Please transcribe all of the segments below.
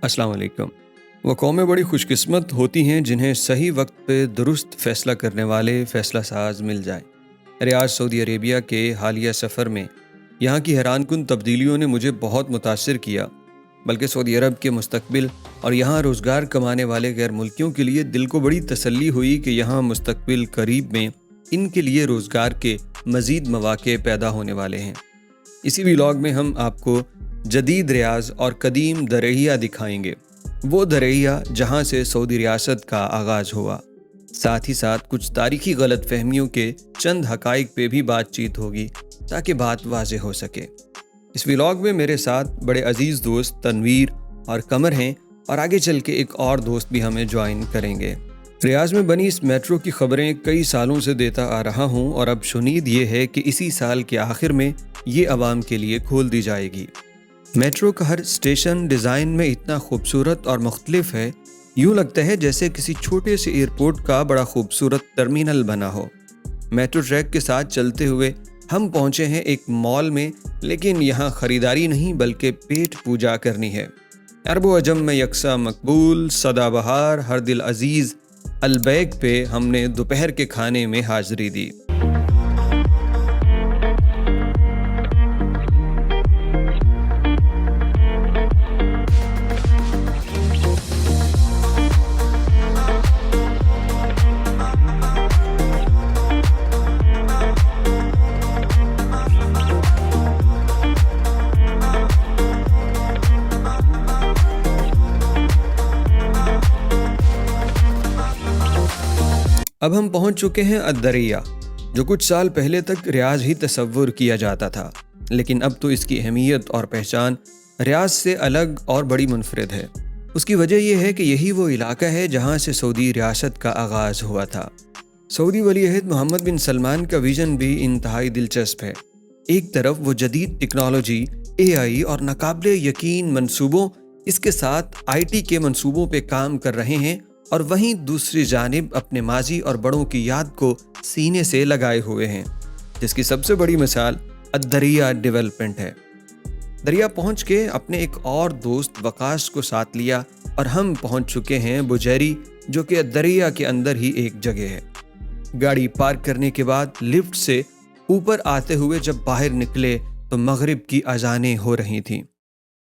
अस्सलाम वालेकुम। वो कौमें बड़ी खुशकिस्मत होती हैं जिन्हें सही वक्त पे दुरुस्त फ़ैसला करने वाले फ़ैसला साज मिल जाए। रियाद सऊदी अरेबिया के हालिया सफ़र में यहाँ की हैरानकुन तब्दीलियों ने मुझे बहुत मुतासिर किया। बल्कि सऊदी अरब के मुस्तकबिल और यहाँ रोज़गार कमाने वाले गैर मुल्कियों के लिए दिल को बड़ी तसल्ली हुई कि यहाँ मुस्तकबिल करीब में इनके लिए रोज़गार के मज़ीद मौक़े पैदा होने वाले हैं। इसी व्लॉग में हम आपको जदीद रियाज और कदीम दरहिया दिखाएंगे, वो दरहिया जहाँ से सऊदी रियासत का आगाज़ हुआ। साथ ही साथ कुछ तारीखी गलत फहमियों के चंद हकाइक पे भी बातचीत होगी ताकि बात वाज़ेह हो सके। इस व्लॉग में मेरे साथ बड़े अजीज़ दोस्त तनवीर और कमर हैं और आगे चल के एक और दोस्त भी हमें ज्वाइन करेंगे। रियाज में बनी इस मेट्रो की खबरें कई सालों से देता आ रहा हूँ और अब शुनीद ये है कि इसी साल के आखिर में ये आवाम के लिए खोल दी जाएगी। मेट्रो का हर स्टेशन डिज़ाइन में इतना खूबसूरत और मुख्तलिफ है, यूँ लगता है जैसे किसी छोटे से एयरपोर्ट का बड़ा खूबसूरत टर्मिनल बना हो। मेट्रो ट्रैक के साथ चलते हुए हम पहुँचे हैं एक मॉल में, लेकिन यहाँ ख़रीदारी नहीं बल्कि पेट पूजा करनी है। अरब व अजम में यकसा मकबूल सदाबहार हर दिल अजीज़ अलबैक पे हमने दोपहर के खाने में हाज़िरी दी। अब हम पहुंच चुके हैं अद-दरहिया, जो कुछ साल पहले तक रियाज ही तसव्वुर किया जाता था, लेकिन अब तो इसकी अहमियत और पहचान रियाज से अलग और बड़ी मुनफरिद है। उसकी वजह यह है कि यही वो इलाका है जहां से सऊदी रियासत का आगाज़ हुआ था। सऊदी वली-अहद मोहम्मद बिन सलमान का विज़न भी इंतहाई दिलचस्प है। एक तरफ वो जदीद टेक्नोलॉजी, AI और नाकाबिले यकीन मंसूबों, इसके साथ IT के मंसूबों पे काम कर रहे हैं, और वहीं दूसरी जानिब अपने माजी और बड़ों की याद को सीने से लगाए हुए हैं, जिसकी सबसे बड़ी मिसाल अद-दरहिया डेवलपमेंट है। दरिया पहुंच के अपने एक और दोस्त वकास को साथ लिया और हम पहुंच चुके हैं बुजैरी, जो कि अद-दरहिया के अंदर ही एक जगह है। गाड़ी पार्क करने के बाद लिफ्ट से ऊपर आते हुए जब बाहर निकले तो मगरिब की अजानें हो रही थीं।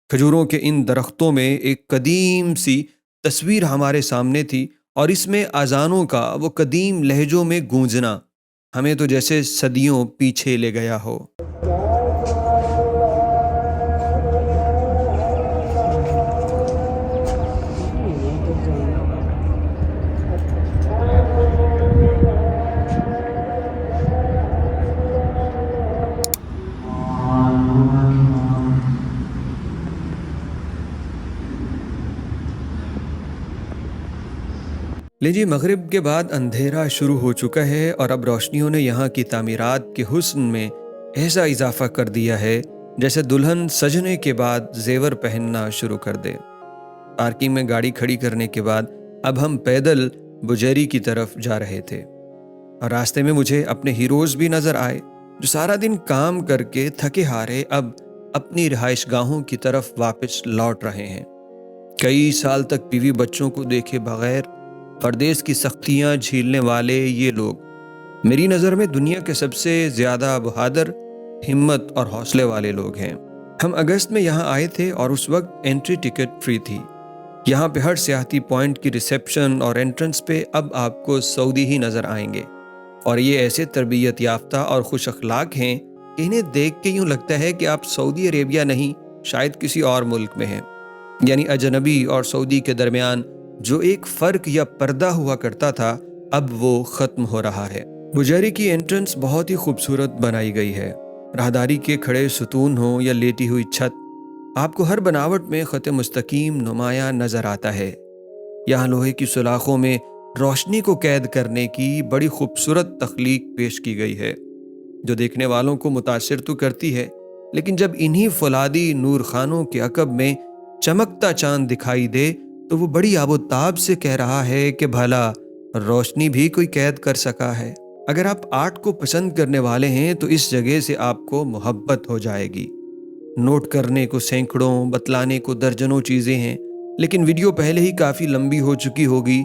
खजूरों के इन दरख्तों में एक कदीम सी तस्वीर हमारे सामने थी और इसमें अजानों का वो कदीम लहजों में गूंजना हमें तो जैसे सदियों पीछे ले गया हो। लीजिए, मगरिब के बाद अंधेरा शुरू हो चुका है और अब रोशनियों ने यहाँ की तामीरात के हुस्न में ऐसा इजाफा कर दिया है जैसे दुल्हन सजने के बाद जेवर पहनना शुरू कर दे। पार्किंग में गाड़ी खड़ी करने के बाद अब हम पैदल बुजैरी की तरफ जा रहे थे और रास्ते में मुझे अपने हीरोज़ भी नज़र आए, जो सारा दिन काम करके थके हारे अब अपनी रिहाइश गाहों की तरफ वापस लौट रहे हैं। कई साल तक बीवी बच्चों को देखे बगैर परदेश की सख्तियां झेलने वाले ये लोग मेरी नज़र में दुनिया के सबसे ज़्यादा बहादुर, हिम्मत और हौसले वाले लोग हैं। हम अगस्त में यहाँ आए थे और उस वक्त एंट्री टिकट फ्री थी। यहाँ पे हर सियाहती पॉइंट की रिसेप्शन और एंट्रेंस पे अब आपको सऊदी ही नज़र आएंगे, और ये ऐसे तरबियत याफ्ता और खुश अखलाक हैं कि इन्हें देख के यूँ लगता है कि आप सऊदी अरेबिया नहीं, शायद किसी और मुल्क में हैं। यानी अजनबी और सऊदी के दरमियान जो एक फ़र्क या पर्दा हुआ करता था, अब वो ख़त्म हो रहा है। बुजैरी की एंट्रेंस बहुत ही खूबसूरत बनाई गई है। राहदारी के खड़े सुतून हो या लेटी हुई छत, आपको हर बनावट में ख़त मुस्तकीम नुमाया नज़र आता है। यहाँ लोहे की सुलाखों में रोशनी को कैद करने की बड़ी खूबसूरत तख्लीक पेश की गई है, जो देखने वालों को मुतासिर तो करती है, लेकिन जब इन्हीं फौलादी नूर खानों के अकब में चमकता चांद दिखाई दे तो वो बड़ी आबोताब से कह रहा है कि भला रोशनी भी कोई कैद कर सका है। अगर आप आर्ट को पसंद करने वाले हैं तो इस जगह से आपको मोहब्बत हो जाएगी। नोट करने को सैकड़ों, बतलाने को दर्जनों चीज़ें हैं, लेकिन वीडियो पहले ही काफ़ी लंबी हो चुकी होगी।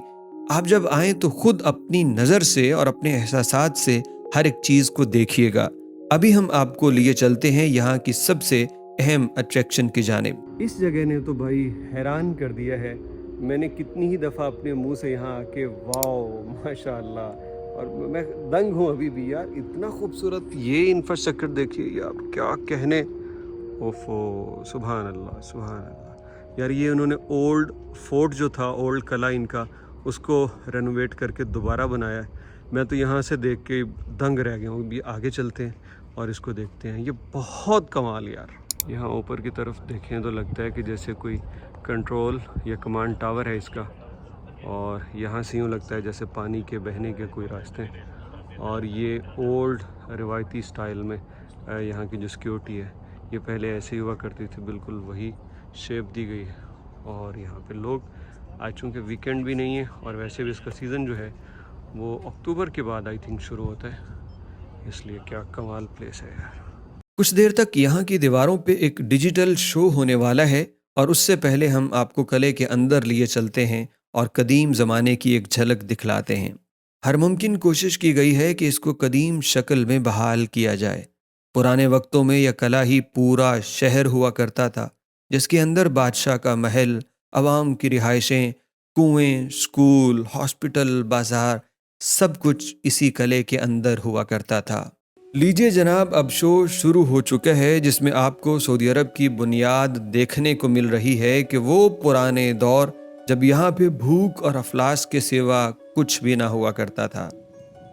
आप जब आएँ तो खुद अपनी नज़र से और अपने एहसासात से हर एक चीज़ को देखिएगा। अभी हम आपको लिए चलते हैं यहाँ की सबसे अहम अट्रैक्शन की जानिब। इस जगह ने तो भाई हैरान कर दिया है। मैंने कितनी ही दफ़ा अपने मुंह से यहाँ आके वाओ माशाल्लाह, और मैं दंग हूँ अभी भी यार। इतना खूबसूरत ये इंफ्रास्ट्रक्चर देखिए यार, क्या कहने। ओफो, सुभान अल्लाह सुभान अल्लाह यार। ये उन्होंने ओल्ड फोर्ट जो था, ओल्ड किला इनका, उसको रेनोवेट करके दोबारा बनाया है। मैं तो यहाँ से देख के दंग रह गया हूँ। भी आगे चलते हैं और इसको देखते हैं। ये बहुत कमाल यार। यहाँ ऊपर की तरफ देखें तो लगता है कि जैसे कोई कंट्रोल या कमांड टावर है इसका, और यहाँ से यूँ लगता है जैसे पानी के बहने के कोई रास्ते हैं। और ये ओल्ड रिवायती स्टाइल में यहाँ की जो सिक्योरिटी है, ये पहले ऐसे ही हुआ करती थी, बिल्कुल वही शेप दी गई है। और यहाँ पे लोग आज चूँकि वीकेंड भी नहीं है, और वैसे भी इसका सीज़न जो है वो अक्टूबर के बाद आई थिंक शुरू होता है, इसलिए क्या कमाल प्लेस है यार। कुछ देर तक यहाँ की दीवारों पे एक डिजिटल शो होने वाला है, और उससे पहले हम आपको किले के अंदर लिए चलते हैं और कदीम ज़माने की एक झलक दिखलाते हैं। हर मुमकिन कोशिश की गई है कि इसको कदीम शक्ल में बहाल किया जाए। पुराने वक्तों में यह किला ही पूरा शहर हुआ करता था, जिसके अंदर बादशाह का महल, आवाम की रिहाइशें, कुएं, स्कूल, हॉस्पिटल, बाजार, सब कुछ इसी किले के अंदर हुआ करता था। लीजिए जनाब, अब शो शुरू हो चुका है, जिसमें आपको सऊदी अरब की बुनियाद देखने को मिल रही है कि वो पुराने दौर जब यहाँ पे भूख और अफलास के सिवा कुछ भी ना हुआ करता था।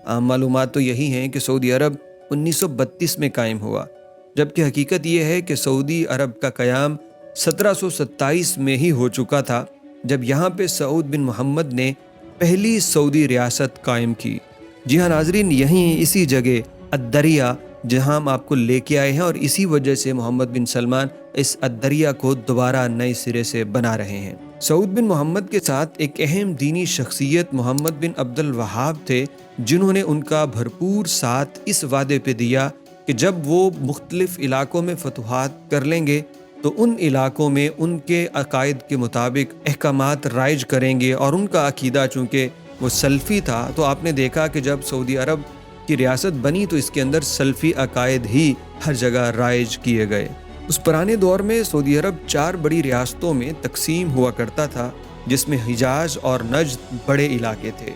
आम मालूमात तो यही हैं कि सऊदी अरब 1932 में कायम हुआ, जबकि हकीकत ये है कि सऊदी अरब का क़याम 1727 में ही हो चुका था, जब यहाँ पे सऊद बिन मोहम्मद ने पहली सऊदी रियासत कायम की। जी हाँ नाजरीन, यहीं इसी जगह अद्दरिया जहां हम आपको लेके आए हैं, और इसी वजह से मोहम्मद बिन सलमान इस अद्दरिया को दोबारा नए सिरे से बना रहे हैं। सऊद बिन मोहम्मद के साथ एक अहम दीनी शख्सियत मोहम्मद बिन अब्दुल वहाब थे, जिन्होंने उनका भरपूर साथ इस वादे पे दिया कि जब वो मुख्तलिफ इलाकों में फतुहात कर लेंगे तो उन इलाकों में उनके अकायद के मुताबिक अहकामात राइज करेंगे। और उनका अकीदा चूँकि वो सल्फ़ी था, तो आपने देखा कि जब सऊदी अरब की रियासत बनी तो इसके अंदर सल्फ़ी अकायद ही हर जगह राइज किए गए। उस पुराने दौर में सऊदी अरब 4 बड़ी रियासतों में तकसीम हुआ करता था, जिसमें हिजाज और नज्द बड़े इलाके थे।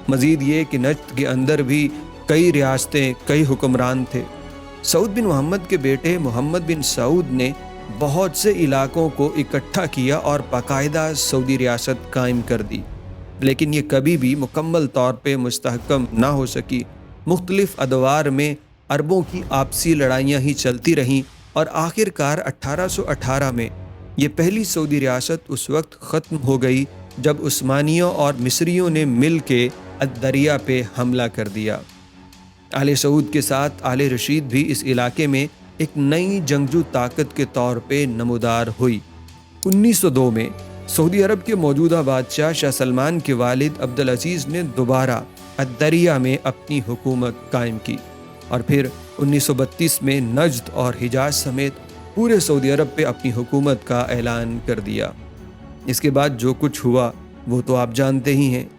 मज़ीद ये कि नज्द के अंदर भी कई रियासतें, कई हुक्मरान थे। सऊद बिन मोहम्मद के बेटे मोहम्मद बिन सऊद ने बहुत से इलाकों को इकट्ठा किया और बाकायदा सऊदी रियासत कायम कर दी, लेकिन ये कभी भी मुकम्मल तौर पे मुस्तहकम ना हो सकी। मुख्तलिफ अदवार में अरबों की आपसी लड़ाइयाँ ही चलती रहीं, और आखिरकार 1818 में ये पहली सऊदी रियासत उस वक्त ख़त्म हो गई जब उस्मानियों और मिस्रियों ने मिल के अद्दरिया पे हमला कर दिया। आले सऊद के साथ आले रशीद भी इस इलाके में एक नई जंगजू ताकत के तौर पे नमूदार हुई। 1902 में सऊदी अरब के मौजूदा बादशाह शाह सलमान के वालिद अब्दुल अजीज़ ने दोबारा अद्दरिया में अपनी हुकूमत कायम की, और फिर 1932 में नज्द और हिजाज समेत पूरे सऊदी अरब पे अपनी हुकूमत का ऐलान कर दिया। इसके बाद जो कुछ हुआ वो तो आप जानते ही हैं।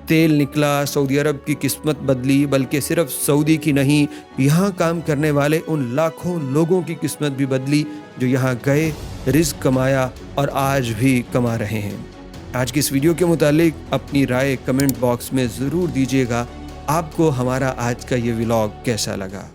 तेल निकला, सऊदी अरब की किस्मत बदली, बल्कि सिर्फ सऊदी की नहीं, यहाँ काम करने वाले उन लाखों लोगों की किस्मत भी बदली जो यहाँ गए, रिज़्क़ कमाया और आज भी कमा रहे हैं। आज की इस वीडियो के मुतालिक अपनी राय कमेंट बॉक्स में ज़रूर दीजिएगा। आपको हमारा आज का ये व्लॉग कैसा लगा।